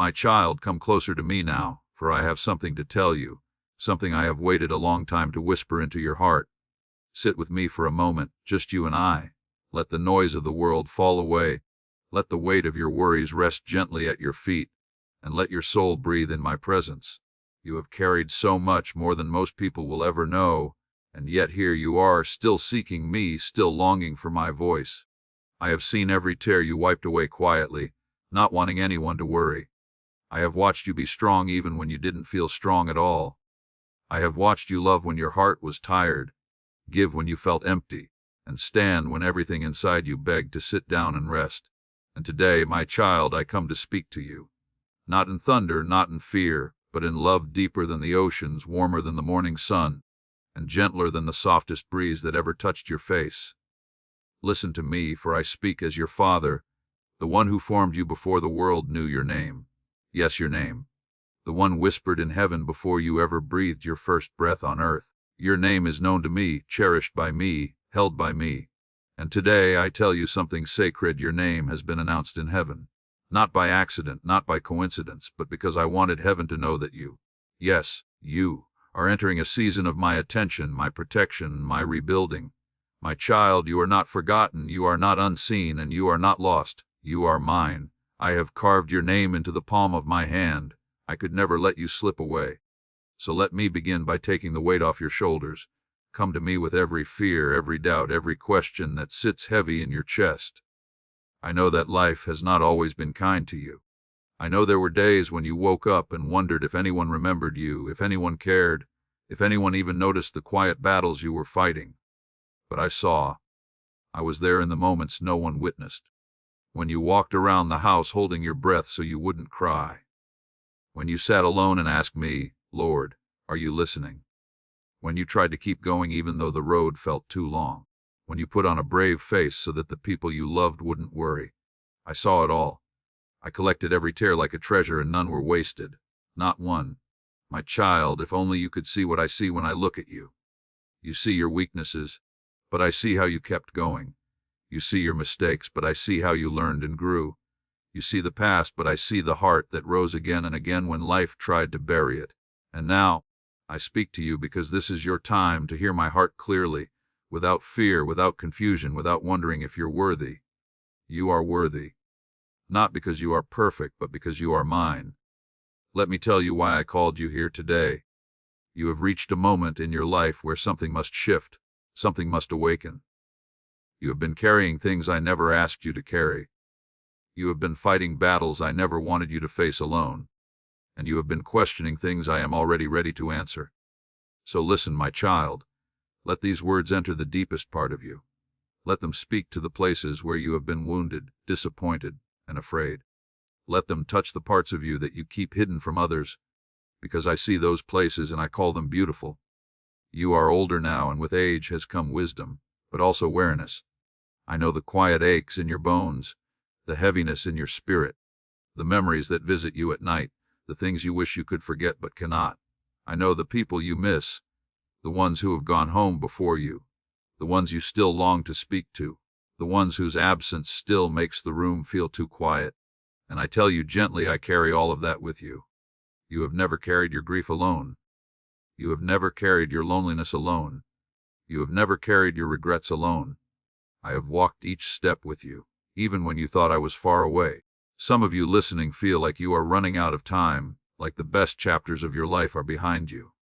my child, come closer to me now, for I have something to tell you, something I have waited a long time to whisper into your heart. Sit with me for a moment, just you and I. Let the noise of the world fall away. Let the weight of your worries rest gently at your feet, and let your soul breathe in my presence. You have carried so much, more than most people will ever know, and yet here you are, still seeking me, still longing for my voice. I have seen every tear you wiped away quietly, not wanting anyone to worry. I have watched you be strong even when you didn't feel strong at all. I have watched you love when your heart was tired, give when you felt empty, and stand when everything inside you begged to sit down and rest. And today, my child, I come to speak to you. Not in thunder, not in fear, but in love deeper than the oceans, warmer than the morning sun, and gentler than the softest breeze that ever touched your face. Listen to me, for I speak as your father, the one who formed you before the world knew your name. Yes, your name. The one whispered in heaven before you ever breathed your first breath on earth. Your name is known to me, cherished by me, held by me. And today I tell you something sacred. Your name has been announced in heaven. Not by accident, not by coincidence, but because I wanted heaven to know that you, yes, you, are entering a season of my attention, my protection, my rebuilding. My child, you are not forgotten, you are not unseen, and you are not lost. You are mine. I have carved your name into the palm of my hand. I could never let you slip away. So let me begin by taking the weight off your shoulders. Come to me with every fear, every doubt, every question that sits heavy in your chest. I know that life has not always been kind to you. I know there were days when you woke up and wondered if anyone remembered you, if anyone cared, if anyone even noticed the quiet battles you were fighting. But I saw. I was there in the moments no one witnessed. When you walked around the house holding your breath so you wouldn't cry. When you sat alone and asked me, Lord, are you listening? When you tried to keep going even though the road felt too long. When you put on a brave face so that the people you loved wouldn't worry. I saw it all. I collected every tear like a treasure, and none were wasted. Not one. My child, if only you could see what I see when I look at you. You see your weaknesses, but I see how you kept going. You see your mistakes, but I see how you learned and grew. You see the past, but I see the heart that rose again and again when life tried to bury it. And now, I speak to you because this is your time to hear my heart clearly, without fear, without confusion, without wondering if you're worthy. You are worthy. Not because you are perfect, but because you are mine. Let me tell you why I called you here today. You have reached a moment in your life where something must shift, something must awaken. You have been carrying things I never asked you to carry. You have been fighting battles I never wanted you to face alone. And you have been questioning things I am already ready to answer. So listen, my child. Let these words enter the deepest part of you. Let them speak to the places where you have been wounded, disappointed, and afraid. Let them touch the parts of you that you keep hidden from others, because I see those places and I call them beautiful. You are older now, and with age has come wisdom, but also awareness. I know the quiet aches in your bones, the heaviness in your spirit, the memories that visit you at night, the things you wish you could forget but cannot. I know the people you miss, the ones who have gone home before you, the ones you still long to speak to, the ones whose absence still makes the room feel too quiet. And I tell you gently, I carry all of that with you. You have never carried your grief alone. You have never carried your loneliness alone. You have never carried your regrets alone. I have walked each step with you, even when you thought I was far away. Some of you listening feel like you are running out of time, like the best chapters of your life are behind you.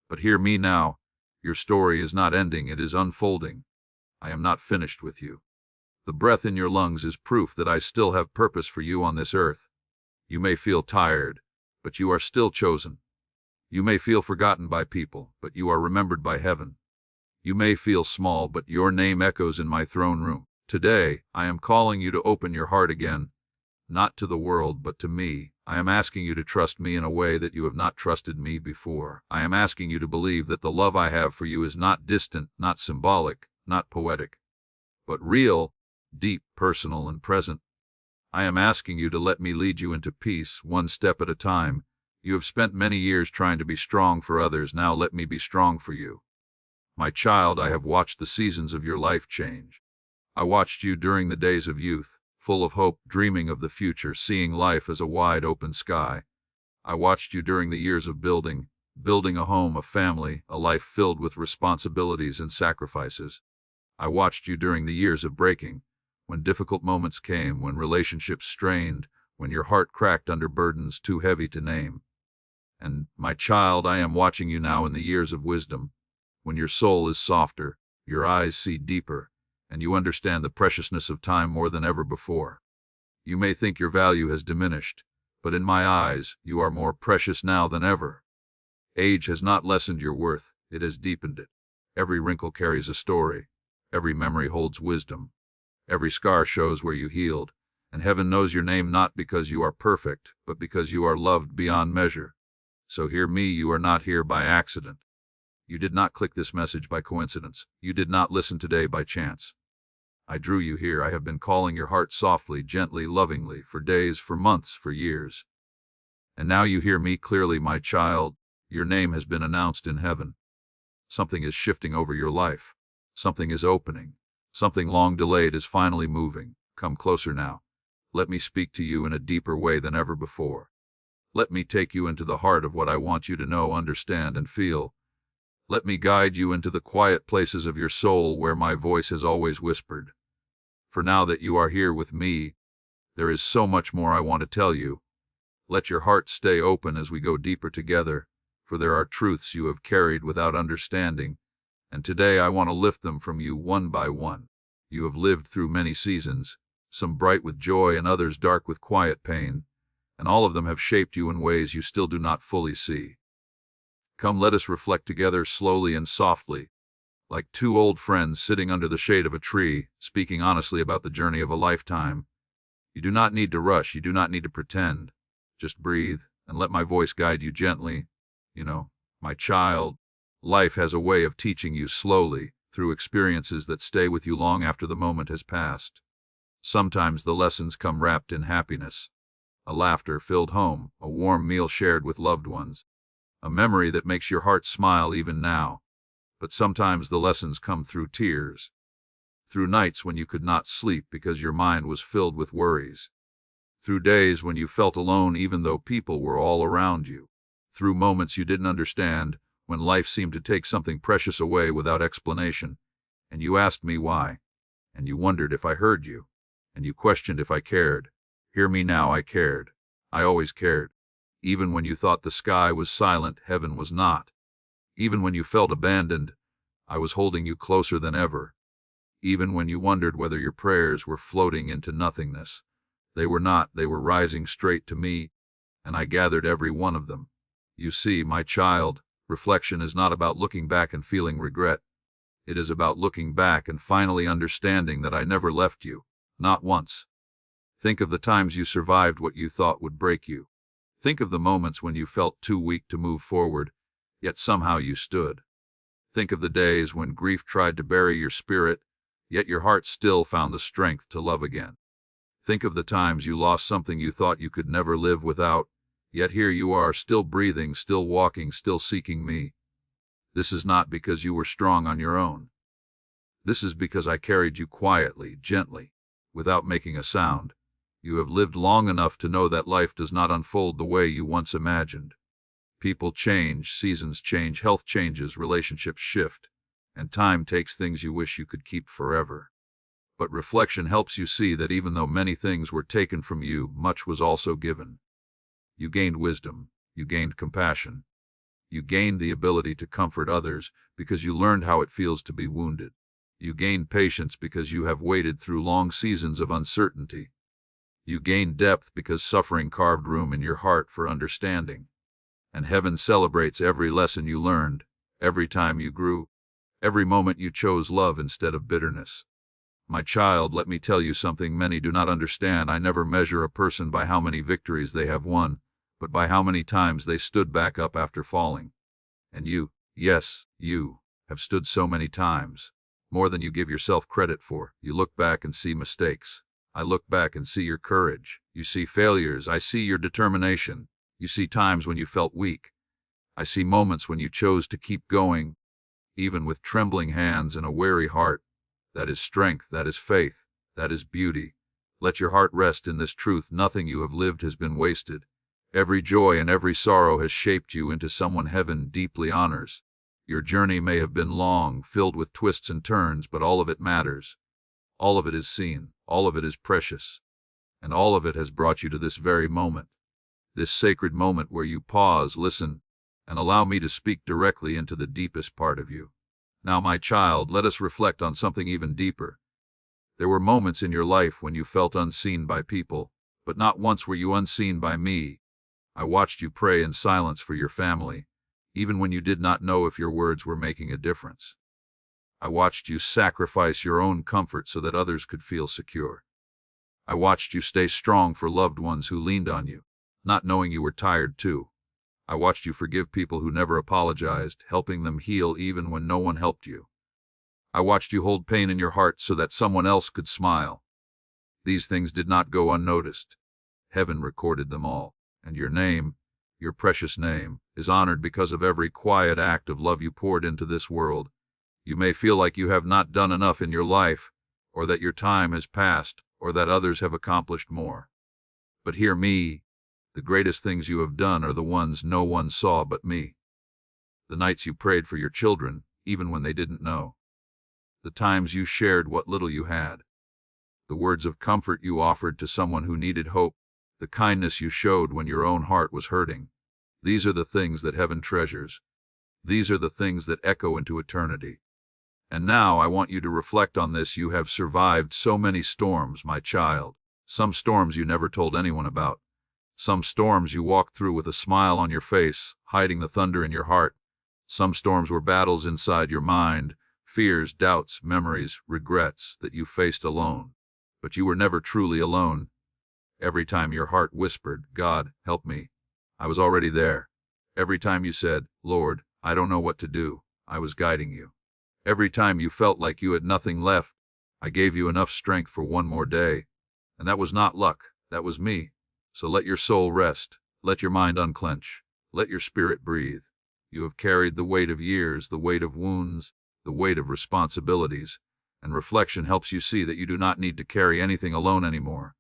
But hear me now. Your story is not ending, it is unfolding. I am not finished with you. The breath in your lungs is proof that I still have purpose for you on this earth. You may feel tired, but you are still chosen. You may feel forgotten by people, but you are remembered by heaven. You may feel small, but your name echoes in my throne room. Today, I am calling you to open your heart again, not to the world, but to me. I am asking you to trust me in a way that you have not trusted me before. I am asking you to believe that the love I have for you is not distant, not symbolic, not poetic, but real, deep, personal, and present. I am asking you to let me lead you into peace, one step at a time. You have spent many years trying to be strong for others. Now let me be strong for you. My child, I have watched the seasons of your life change. I watched you during the days of youth, full of hope, dreaming of the future, seeing life as a wide open sky. I watched you during the years of building a home, a family, a life filled with responsibilities and sacrifices. I watched you during the years of breaking, when difficult moments came, when relationships strained, when your heart cracked under burdens too heavy to name. And, my child, I am watching you now in the years of wisdom, when your soul is softer, your eyes see deeper, and you understand the preciousness of time more than ever before. You may think your value has diminished, but in my eyes, you are more precious now than ever. Age has not lessened your worth, it has deepened it. Every wrinkle carries a story. Every memory holds wisdom. Every scar shows where you healed, and heaven knows your name not because you are perfect, but because you are loved beyond measure. So hear me, you are not here by accident. You did not click this message by coincidence. You did not listen today by chance. I drew you here. I have been calling your heart softly, gently, lovingly, for days, for months, for years. And now you hear me clearly, my child. Your name has been announced in heaven. Something is shifting over your life. Something is opening. Something long delayed is finally moving. Come closer now. Let me speak to you in a deeper way than ever before. Let me take you into the heart of what I want you to know, understand, and feel. Let me guide you into the quiet places of your soul where my voice has always whispered. For now that you are here with me, there is so much more I want to tell you. Let your heart stay open as we go deeper together, for there are truths you have carried without understanding, and today I want to lift them from you one by one. You have lived through many seasons, some bright with joy and others dark with quiet pain, and all of them have shaped you in ways you still do not fully see. Come, let us reflect together slowly and softly, like two old friends sitting under the shade of a tree, speaking honestly about the journey of a lifetime. You do not need to rush, you do not need to pretend. Just breathe, and let my voice guide you gently. You know, my child, life has a way of teaching you slowly, through experiences that stay with you long after the moment has passed. Sometimes the lessons come wrapped in happiness, a laughter-filled home, a warm meal shared with loved ones, a memory that makes your heart smile even now. But sometimes the lessons come through tears, through nights when you could not sleep because your mind was filled with worries, through days when you felt alone even though people were all around you, through moments you didn't understand, when life seemed to take something precious away without explanation, and you asked me why, and you wondered if I heard you, and you questioned if I cared. Hear me now, I cared. I always cared. Even when you thought the sky was silent, heaven was not. Even when you felt abandoned, I was holding you closer than ever. Even when you wondered whether your prayers were floating into nothingness, they were not, they were rising straight to me, and I gathered every one of them. You see, my child, reflection is not about looking back and feeling regret. It is about looking back and finally understanding that I never left you, not once. Think of the times you survived what you thought would break you. Think of the moments when you felt too weak to move forward, yet somehow you stood. Think of the days when grief tried to bury your spirit, yet your heart still found the strength to love again. Think of the times you lost something you thought you could never live without, yet here you are, still breathing, still walking, still seeking me. This is not because you were strong on your own. This is because I carried you quietly, gently, without making a sound. You have lived long enough to know that life does not unfold the way you once imagined. People change, seasons change, health changes, relationships shift, and time takes things you wish you could keep forever. But reflection helps you see that even though many things were taken from you, much was also given. You gained wisdom, you gained compassion, you gained the ability to comfort others because you learned how it feels to be wounded. You gained patience because you have waited through long seasons of uncertainty. You gained depth because suffering carved room in your heart for understanding. And heaven celebrates every lesson you learned, every time you grew, every moment you chose love instead of bitterness. My child, let me tell you something many do not understand. I never measure a person by how many victories they have won, but by how many times they stood back up after falling. And you, yes, you, have stood so many times, more than you give yourself credit for. You look back and see mistakes. I look back and see your courage. You see failures. I see your determination. You see times when you felt weak. I see moments when you chose to keep going, even with trembling hands and a weary heart. That is strength, that is faith, that is beauty. Let your heart rest in this truth: nothing you have lived has been wasted. Every joy and every sorrow has shaped you into someone heaven deeply honors. Your journey may have been long, filled with twists and turns, but all of it matters. All of it is seen, all of it is precious, and all of it has brought you to this very moment. This sacred moment where you pause, listen, and allow me to speak directly into the deepest part of you. Now, my child, let us reflect on something even deeper. There were moments in your life when you felt unseen by people, but not once were you unseen by me. I watched you pray in silence for your family, even when you did not know if your words were making a difference. I watched you sacrifice your own comfort so that others could feel secure. I watched you stay strong for loved ones who leaned on you, not knowing you were tired too. I watched you forgive people who never apologized, helping them heal even when no one helped you. I watched you hold pain in your heart so that someone else could smile. These things did not go unnoticed. Heaven recorded them all, and your name, your precious name, is honored because of every quiet act of love you poured into this world. You may feel like you have not done enough in your life, or that your time has passed, or that others have accomplished more. But hear me, the greatest things you have done are the ones no one saw but me. The nights you prayed for your children, even when they didn't know. The times you shared what little you had. The words of comfort you offered to someone who needed hope. The kindness you showed when your own heart was hurting. These are the things that heaven treasures. These are the things that echo into eternity. And now I want you to reflect on this. You have survived so many storms, my child. Some storms you never told anyone about. Some storms you walked through with a smile on your face, hiding the thunder in your heart. Some storms were battles inside your mind, fears, doubts, memories, regrets that you faced alone. But you were never truly alone. Every time your heart whispered, "God, help me," I was already there. Every time you said, "Lord, I don't know what to do," I was guiding you. Every time you felt like you had nothing left, I gave you enough strength for one more day. And that was not luck, that was me. So let your soul rest, let your mind unclench, let your spirit breathe. You have carried the weight of years, the weight of wounds, the weight of responsibilities, and reflection helps you see that you do not need to carry anything alone anymore.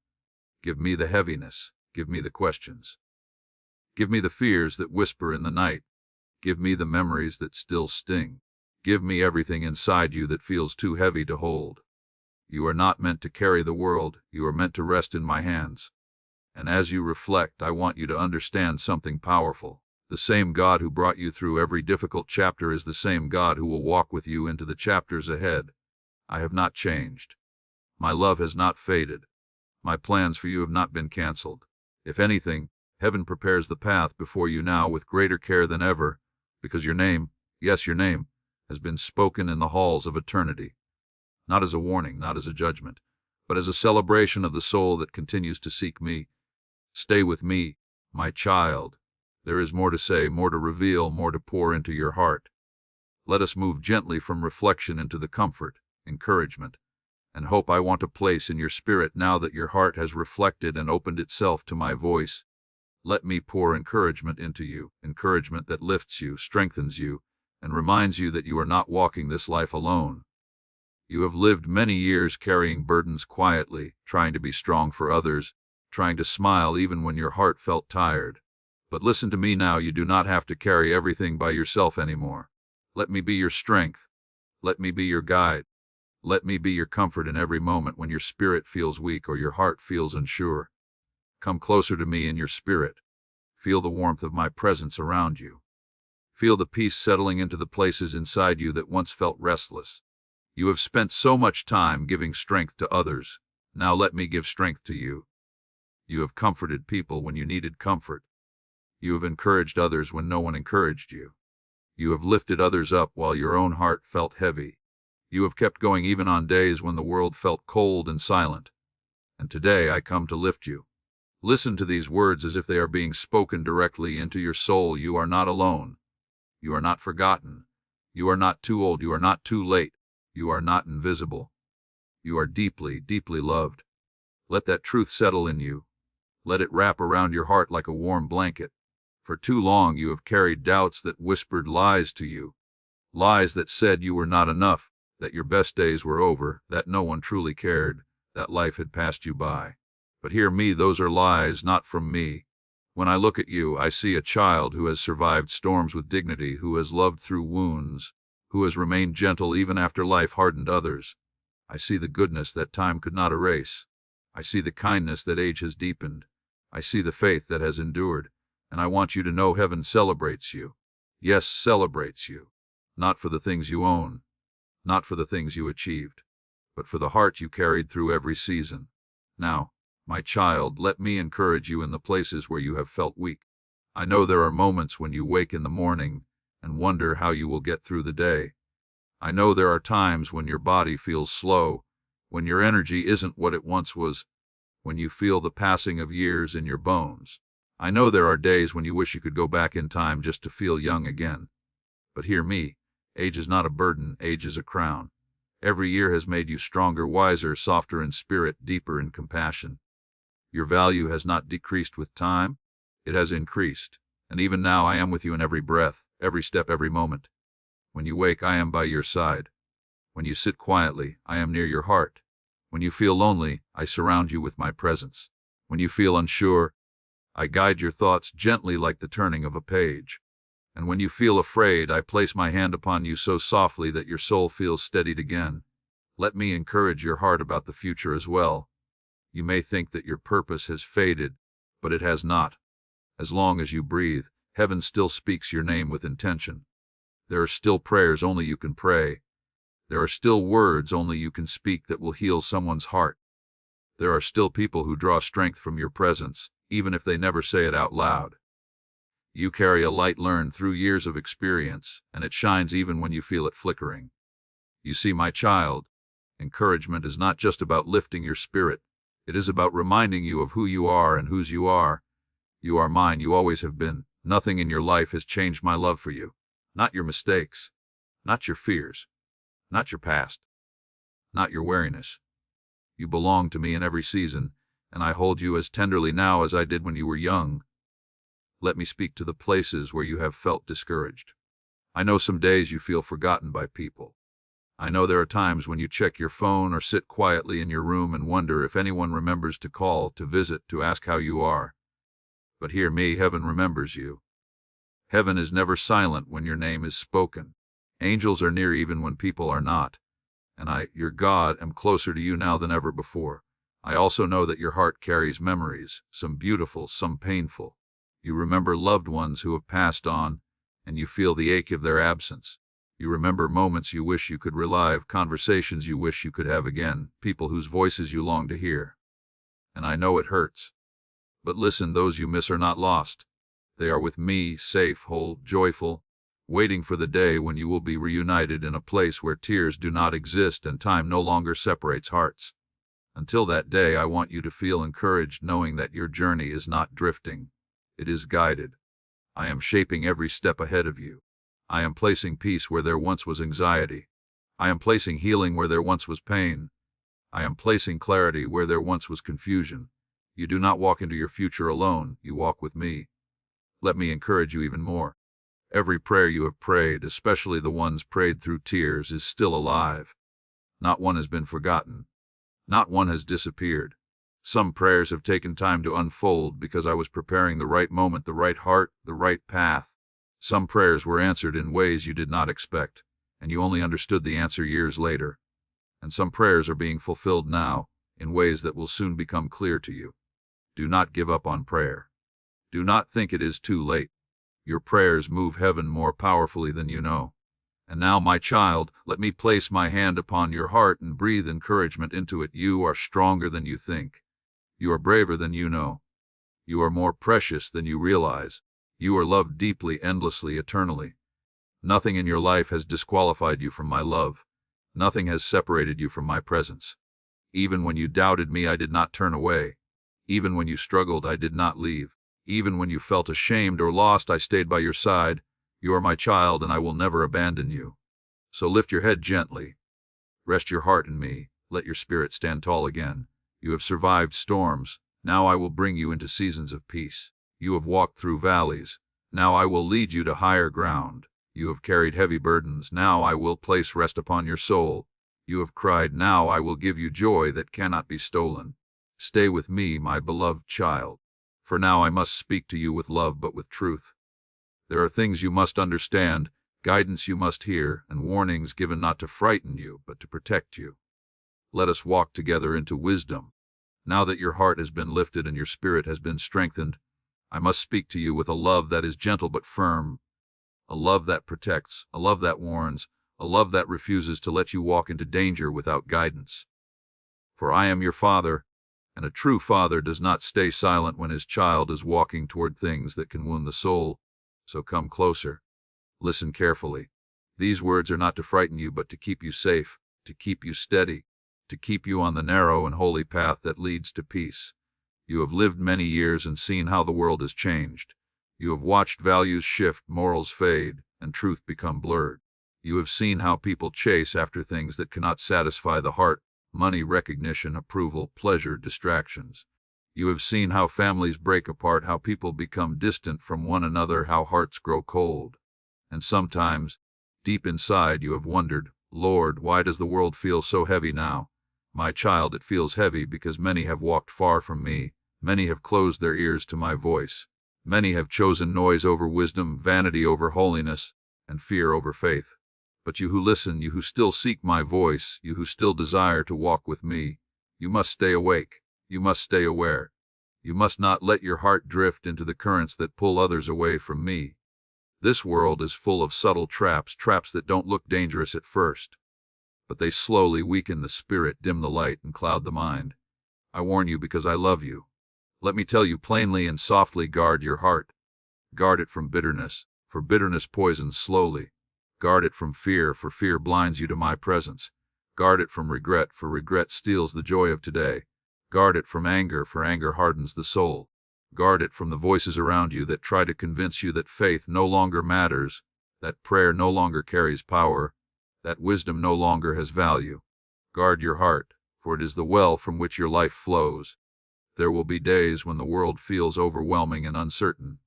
Give me the heaviness, give me the questions. Give me the fears that whisper in the night. Give me the memories that still sting. Give me everything inside you that feels too heavy to hold. You are not meant to carry the world, you are meant to rest in my hands. And as you reflect, I want you to understand something powerful. The same God who brought you through every difficult chapter is the same God who will walk with you into the chapters ahead. I have not changed. My love has not faded. My plans for you have not been canceled. If anything, heaven prepares the path before you now with greater care than ever, because your name, yes, your name, has been spoken in the halls of eternity. Not as a warning, not as a judgment, but as a celebration of the soul that continues to seek me. Stay with me, my child. There is more to say, more to reveal, more to pour into your heart. Let us move gently from reflection into the comfort, encouragement, and hope I want to place in your spirit now that your heart has reflected and opened itself to my voice. Let me pour encouragement into you, encouragement that lifts you, strengthens you, and reminds you that you are not walking this life alone. You have lived many years carrying burdens quietly, trying to be strong for others, trying to smile even when your heart felt tired. But listen to me now, you do not have to carry everything by yourself anymore. Let me be your strength. Let me be your guide. Let me be your comfort in every moment when your spirit feels weak or your heart feels unsure. Come closer to me in your spirit. Feel the warmth of my presence around you. Feel the peace settling into the places inside you that once felt restless. You have spent so much time giving strength to others. Now let me give strength to you. You have comforted people when you needed comfort. You have encouraged others when no one encouraged you. You have lifted others up while your own heart felt heavy. You have kept going even on days when the world felt cold and silent. And today I come to lift you. Listen to these words as if they are being spoken directly into your soul. You are not alone. You are not forgotten. You are not too old. You are not too late. You are not invisible. You are deeply, deeply loved. Let that truth settle in you. Let it wrap around your heart like a warm blanket. For too long you have carried doubts that whispered lies to you. Lies that said you were not enough, that your best days were over, that no one truly cared, that life had passed you by. But hear me, those are lies, not from me. When I look at you, I see a child who has survived storms with dignity, who has loved through wounds, who has remained gentle even after life hardened others. I see the goodness that time could not erase. I see the kindness that age has deepened. I see the faith that has endured. And I want you to know heaven celebrates you. Yes, celebrates you. Not for the things you own, not for the things you achieved, but for the heart you carried through every season. Now, my child, let me encourage you in the places where you have felt weak. I know there are moments when you wake in the morning and wonder how you will get through the day. I know there are times when your body feels slow, when your energy isn't what it once was, when you feel the passing of years in your bones. I know there are days when you wish you could go back in time just to feel young again. But hear me, age is not a burden, age is a crown. Every year has made you stronger, wiser, softer in spirit, deeper in compassion. Your value has not decreased with time, it has increased. And even now I am with you in every breath, every step, every moment. When you wake, I am by your side. When you sit quietly, I am near your heart. When you feel lonely, I surround you with my presence. When you feel unsure, I guide your thoughts gently like the turning of a page. And when you feel afraid, I place my hand upon you so softly that your soul feels steadied again. Let me encourage your heart about the future as well. You may think that your purpose has faded, but it has not. As long as you breathe, heaven still speaks your name with intention. There are still prayers only you can pray. There are still words only you can speak that will heal someone's heart. There are still people who draw strength from your presence, even if they never say it out loud. You carry a light learned through years of experience, and it shines even when you feel it flickering. You see, my child, encouragement is not just about lifting your spirit. It is about reminding you of who you are and whose you are. You are mine, you always have been. Nothing in your life has changed my love for you. Not your mistakes, not your fears, not your past, not your weariness. You belong to me in every season, and I hold you as tenderly now as I did when you were young. Let me speak to the places where you have felt discouraged. I know some days you feel forgotten by people. I know there are times when you check your phone or sit quietly in your room and wonder if anyone remembers to call, to visit, to ask how you are. But hear me, heaven remembers you. Heaven is never silent when your name is spoken. Angels are near even when people are not. And I, your God, am closer to you now than ever before. I also know that your heart carries memories, some beautiful, some painful. You remember loved ones who have passed on, and you feel the ache of their absence. You remember moments you wish you could relive, conversations you wish you could have again, people whose voices you long to hear. And I know it hurts. But listen, those you miss are not lost. They are with me, safe, whole, joyful, waiting for the day when you will be reunited in a place where tears do not exist and time no longer separates hearts. Until that day, I want you to feel encouraged, knowing that your journey is not drifting. It is guided. I am shaping every step ahead of you. I am placing peace where there once was anxiety. I am placing healing where there once was pain. I am placing clarity where there once was confusion. You do not walk into your future alone, you walk with me. Let me encourage you even more. Every prayer you have prayed, especially the ones prayed through tears, is still alive. Not one has been forgotten. Not one has disappeared. Some prayers have taken time to unfold because I was preparing the right moment, the right heart, the right path. Some prayers were answered in ways you did not expect, and you only understood the answer years later. And some prayers are being fulfilled now, in ways that will soon become clear to you. Do not give up on prayer. Do not think it is too late. Your prayers move heaven more powerfully than you know. And now, my child, let me place my hand upon your heart and breathe encouragement into it. You are stronger than you think. You are braver than you know. You are more precious than you realize. You are loved deeply, endlessly, eternally. Nothing in your life has disqualified you from my love. Nothing has separated you from my presence. Even when you doubted me, I did not turn away. Even when you struggled, I did not leave. Even when you felt ashamed or lost, I stayed by your side. You are my child, and I will never abandon you. So lift your head gently. Rest your heart in me. Let your spirit stand tall again. You have survived storms. Now I will bring you into seasons of peace. You have walked through valleys. Now I will lead you to higher ground. You have carried heavy burdens. Now I will place rest upon your soul. You have cried, now I will give you joy that cannot be stolen. Stay with me, my beloved child. For now I must speak to you with love but with truth. There are things you must understand, guidance you must hear, and warnings given not to frighten you, but to protect you. Let us walk together into wisdom. Now that your heart has been lifted and your spirit has been strengthened, I must speak to you with a love that is gentle but firm, a love that protects, a love that warns, a love that refuses to let you walk into danger without guidance. For I am your Father, and a true father does not stay silent when his child is walking toward things that can wound the soul. So come closer. Listen carefully. These words are not to frighten you, but to keep you safe, to keep you steady, to keep you on the narrow and holy path that leads to peace. You have lived many years and seen how the world has changed. You have watched values shift, morals fade, and truth become blurred. You have seen how people chase after things that cannot satisfy the heart: money, recognition, approval, pleasure, distractions. You have seen how families break apart, how people become distant from one another, how hearts grow cold. And sometimes, deep inside, you have wondered, Lord, why does the world feel so heavy now? My child, it feels heavy because many have walked far from me. Many have closed their ears to my voice. Many have chosen noise over wisdom, vanity over holiness, and fear over faith. But you who listen, you who still seek my voice, you who still desire to walk with me, you must stay awake. You must stay aware. You must not let your heart drift into the currents that pull others away from me. This world is full of subtle traps, traps that don't look dangerous at first, but they slowly weaken the spirit, dim the light, and cloud the mind. I warn you because I love you. Let me tell you plainly and softly, guard your heart. Guard it from bitterness, for bitterness poisons slowly. Guard it from fear, for fear blinds you to my presence. Guard it from regret, for regret steals the joy of today. Guard it from anger, for anger hardens the soul. Guard it from the voices around you that try to convince you that faith no longer matters, that prayer no longer carries power, that wisdom no longer has value. Guard your heart, for it is the well from which your life flows. There will be days when the world feels overwhelming and uncertain.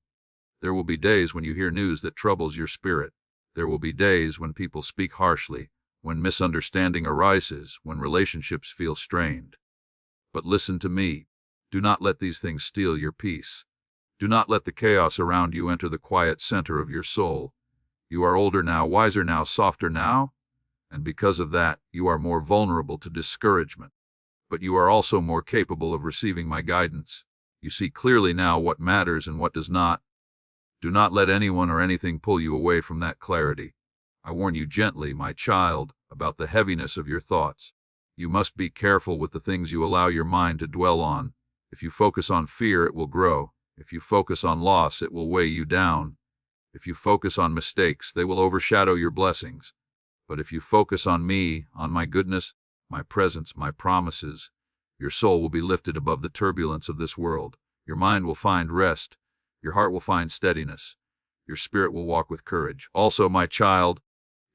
There will be days when you hear news that troubles your spirit. There will be days when people speak harshly, when misunderstanding arises, when relationships feel strained. But listen to me. Do not let these things steal your peace. Do not let the chaos around you enter the quiet center of your soul. You are older now, wiser now, softer now, and because of that, you are more vulnerable to discouragement. But you are also more capable of receiving my guidance. You see clearly now what matters and what does not. Do not let anyone or anything pull you away from that clarity. I warn you gently, my child, about the heaviness of your thoughts. You must be careful with the things you allow your mind to dwell on. If you focus on fear, it will grow. If you focus on loss, it will weigh you down. If you focus on mistakes, they will overshadow your blessings. But if you focus on me, on my goodness, my presence, my promises, your soul will be lifted above the turbulence of this world. Your mind will find rest. Your heart will find steadiness. Your spirit will walk with courage. Also, my child,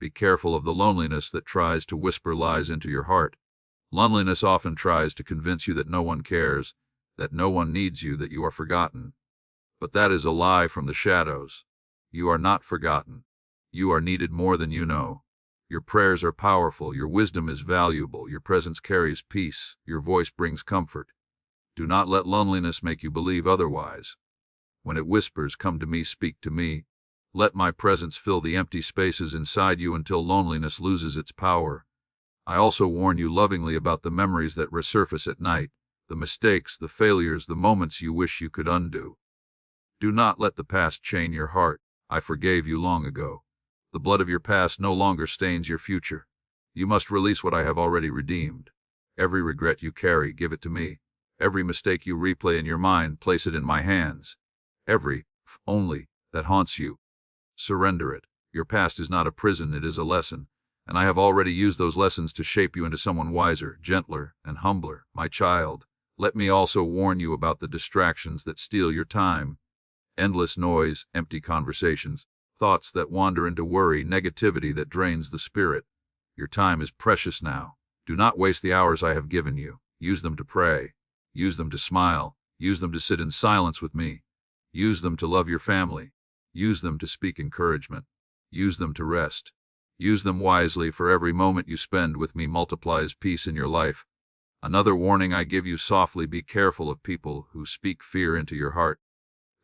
be careful of the loneliness that tries to whisper lies into your heart. Loneliness often tries to convince you that no one cares, that no one needs you, that you are forgotten. But that is a lie from the shadows. You are not forgotten. You are needed more than you know. Your prayers are powerful, your wisdom is valuable, your presence carries peace, your voice brings comfort. Do not let loneliness make you believe otherwise. When it whispers, come to me, speak to me. Let my presence fill the empty spaces inside you until loneliness loses its power. I also warn you lovingly about the memories that resurface at night, the mistakes, the failures, the moments you wish you could undo. Do not let the past chain your heart. I forgave you long ago. The blood of your past no longer stains your future. You must release what I have already redeemed. Every regret you carry, give it to me. Every mistake you replay in your mind, place it in my hands. Every only that haunts you, surrender it. Your past is not a prison, it is a lesson. And I have already used those lessons to shape you into someone wiser, gentler, and humbler. My child, let me also warn you about the distractions that steal your time. Endless noise, empty conversations, thoughts that wander into worry, negativity that drains the spirit. Your time is precious now. Do not waste the hours I have given you. Use them to pray. Use them to smile. Use them to sit in silence with me. Use them to love your family. Use them to speak encouragement. Use them to rest. Use them wisely, for every moment you spend with me multiplies peace in your life. Another warning I give you softly: be careful of people who speak fear into your heart.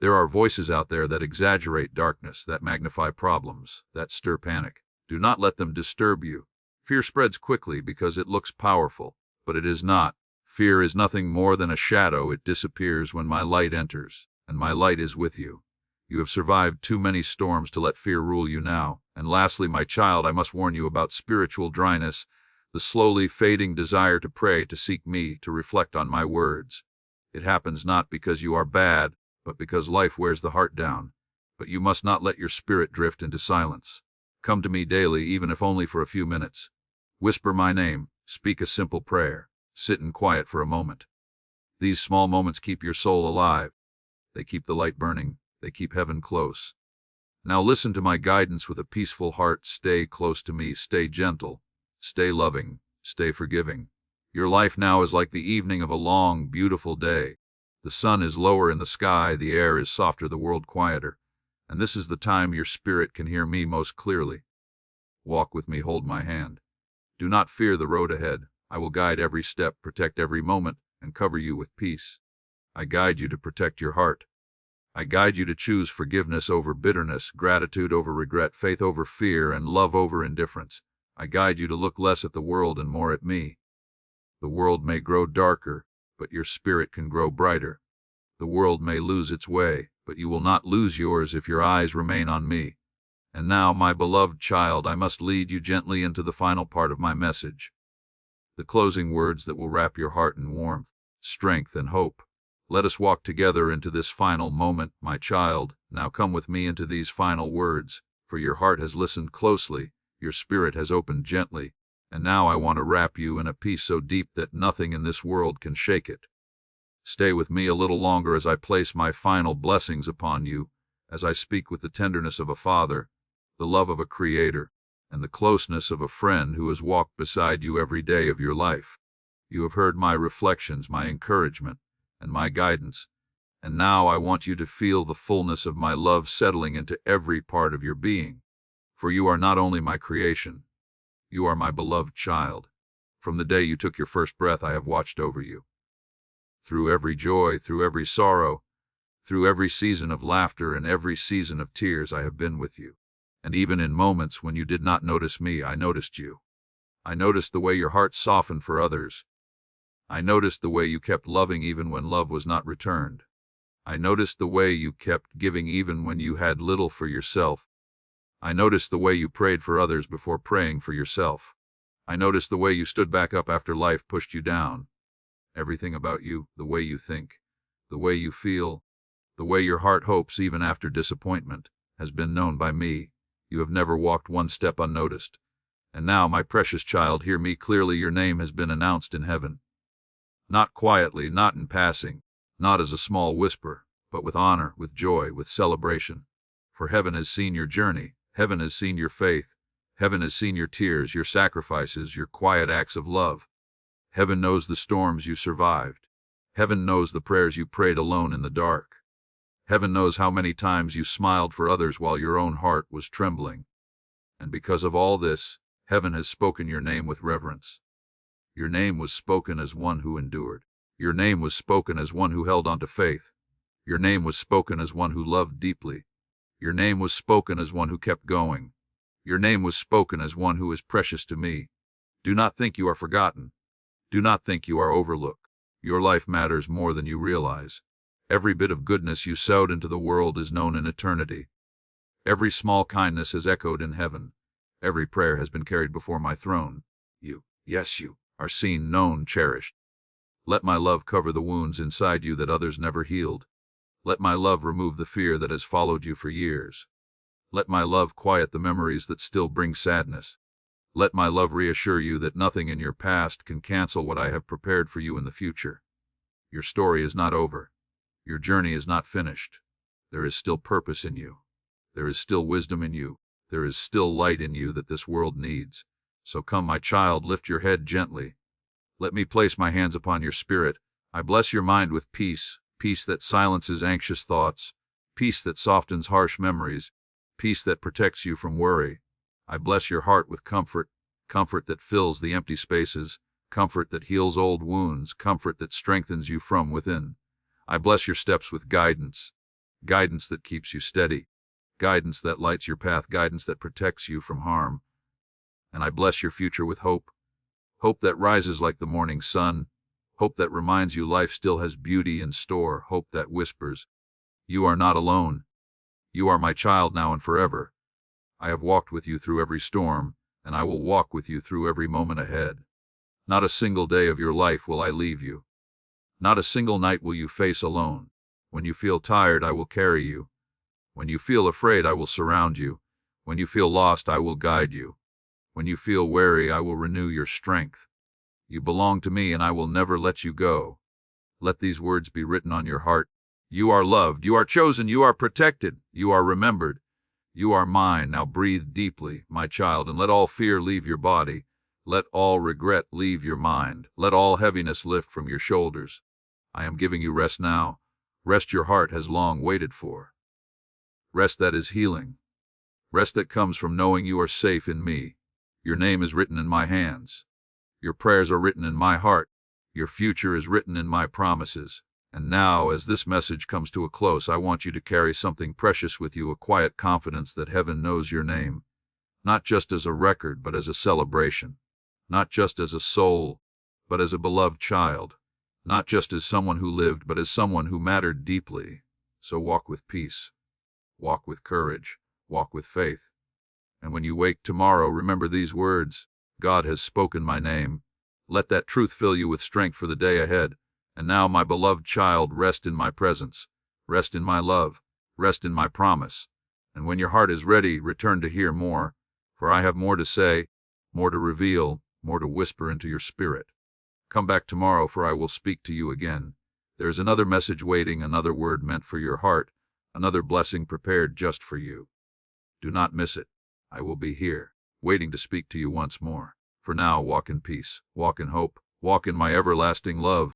There are voices out there that exaggerate darkness, that magnify problems, that stir panic. Do not let them disturb you. Fear spreads quickly because it looks powerful, but it is not. Fear is nothing more than a shadow. It disappears when my light enters, and my light is with you. You have survived too many storms to let fear rule you now. And lastly, my child, I must warn you about spiritual dryness, the slowly fading desire to pray, to seek me, to reflect on my words. It happens not because you are bad, but because life wears the heart down. But you must not let your spirit drift into silence. Come to me daily, even if only for a few minutes. Whisper my name, speak a simple prayer, sit in quiet for a moment. These small moments keep your soul alive. They keep the light burning. They keep heaven close. Now listen to my guidance with a peaceful heart. Stay close to me. Stay gentle. Stay loving. Stay forgiving. Your life now is like the evening of a long, beautiful day. The sun is lower in the sky, the air is softer, the world quieter, and this is the time your spirit can hear me most clearly. Walk with me, hold my hand. Do not fear the road ahead. I will guide every step, protect every moment, and cover you with peace. I guide you to protect your heart. I guide you to choose forgiveness over bitterness, gratitude over regret, faith over fear, and love over indifference. I guide you to look less at the world and more at me. The world may grow darker, but your spirit can grow brighter. The world may lose its way, but you will not lose yours if your eyes remain on me. And now, my beloved child, I must lead you gently into the final part of my message. The closing words that will wrap your heart in warmth, strength, and hope. Let us walk together into this final moment, my child. Now come with me into these final words, for your heart has listened closely, your spirit has opened gently, and now I want to wrap you in a peace so deep that nothing in this world can shake it. Stay with me a little longer as I place my final blessings upon you, as I speak with the tenderness of a father, the love of a creator, and the closeness of a friend who has walked beside you every day of your life. You have heard my reflections, my encouragement, and my guidance, and now I want you to feel the fullness of my love settling into every part of your being. For you are not only my creation, you are my beloved child. From the day you took your first breath, I have watched over you. Through every joy, through every sorrow, through every season of laughter and every season of tears, I have been with you. And even in moments when you did not notice me, I noticed you. I noticed the way your heart softened for others. I noticed the way you kept loving even when love was not returned. I noticed the way you kept giving even when you had little for yourself. I noticed the way you prayed for others before praying for yourself. I noticed the way you stood back up after life pushed you down. Everything about you, the way you think, the way you feel, the way your heart hopes even after disappointment, has been known by me. You have never walked one step unnoticed. And now, my precious child, hear me clearly. Your name has been announced in heaven. Not quietly, not in passing, not as a small whisper, but with honor, with joy, with celebration. For heaven has seen your journey. Heaven has seen your faith. Heaven has seen your tears, your sacrifices, your quiet acts of love. Heaven knows the storms you survived. Heaven knows the prayers you prayed alone in the dark. Heaven knows how many times you smiled for others while your own heart was trembling. And because of all this, heaven has spoken your name with reverence. Your name was spoken as one who endured. Your name was spoken as one who held on to faith. Your name was spoken as one who loved deeply. Your name was spoken as one who kept going. Your name was spoken as one who is precious to me. Do not think you are forgotten. Do not think you are overlooked. Your life matters more than you realize. Every bit of goodness you sowed into the world is known in eternity. Every small kindness has echoed in heaven. Every prayer has been carried before my throne. You, yes you, are seen, known, cherished. Let my love cover the wounds inside you that others never healed. Let my love remove the fear that has followed you for years. Let my love quiet the memories that still bring sadness. Let my love reassure you that nothing in your past can cancel what I have prepared for you in the future. Your story is not over. Your journey is not finished. There is still purpose in you. There is still wisdom in you. There is still light in you that this world needs. So come, my child, lift your head gently. Let me place my hands upon your spirit. I bless your mind with peace, peace that silences anxious thoughts, peace that softens harsh memories, peace that protects you from worry. I bless your heart with comfort, comfort that fills the empty spaces, comfort that heals old wounds, comfort that strengthens you from within. I bless your steps with guidance, guidance that keeps you steady, guidance that lights your path, guidance that protects you from harm. And I bless your future with hope, hope that rises like the morning sun, hope that reminds you life still has beauty in store, hope that whispers, "You are not alone. You are my child now and forever. I have walked with you through every storm, and I will walk with you through every moment ahead. Not a single day of your life will I leave you. Not a single night will you face alone. When you feel tired, I will carry you. When you feel afraid, I will surround you. When you feel lost, I will guide you. When you feel weary, I will renew your strength. You belong to me, and I will never let you go." Let these words be written on your heart. You are loved, you are chosen, you are protected, you are remembered. You are mine. Now breathe deeply, my child, and let all fear leave your body. Let all regret leave your mind. Let all heaviness lift from your shoulders. I am giving you rest now, rest your heart has long waited for. Rest that is healing, rest that comes from knowing you are safe in me. Your name is written in my hands. Your prayers are written in my heart. Your future is written in my promises. And now, as this message comes to a close, I want you to carry something precious with you, a quiet confidence that heaven knows your name, not just as a record, but as a celebration, not just as a soul, but as a beloved child, not just as someone who lived, but as someone who mattered deeply. So walk with peace, walk with courage, walk with faith. And when you wake tomorrow, remember these words: God has spoken my name. Let that truth fill you with strength for the day ahead. And now, my beloved child, rest in my presence, rest in my love, rest in my promise. And when your heart is ready, return to hear more, for I have more to say, more to reveal, more to whisper into your spirit. Come back tomorrow, for I will speak to you again. There is another message waiting, another word meant for your heart, another blessing prepared just for you. Do not miss it. I will be here, waiting to speak to you once more. For now, walk in peace, walk in hope, walk in my everlasting love.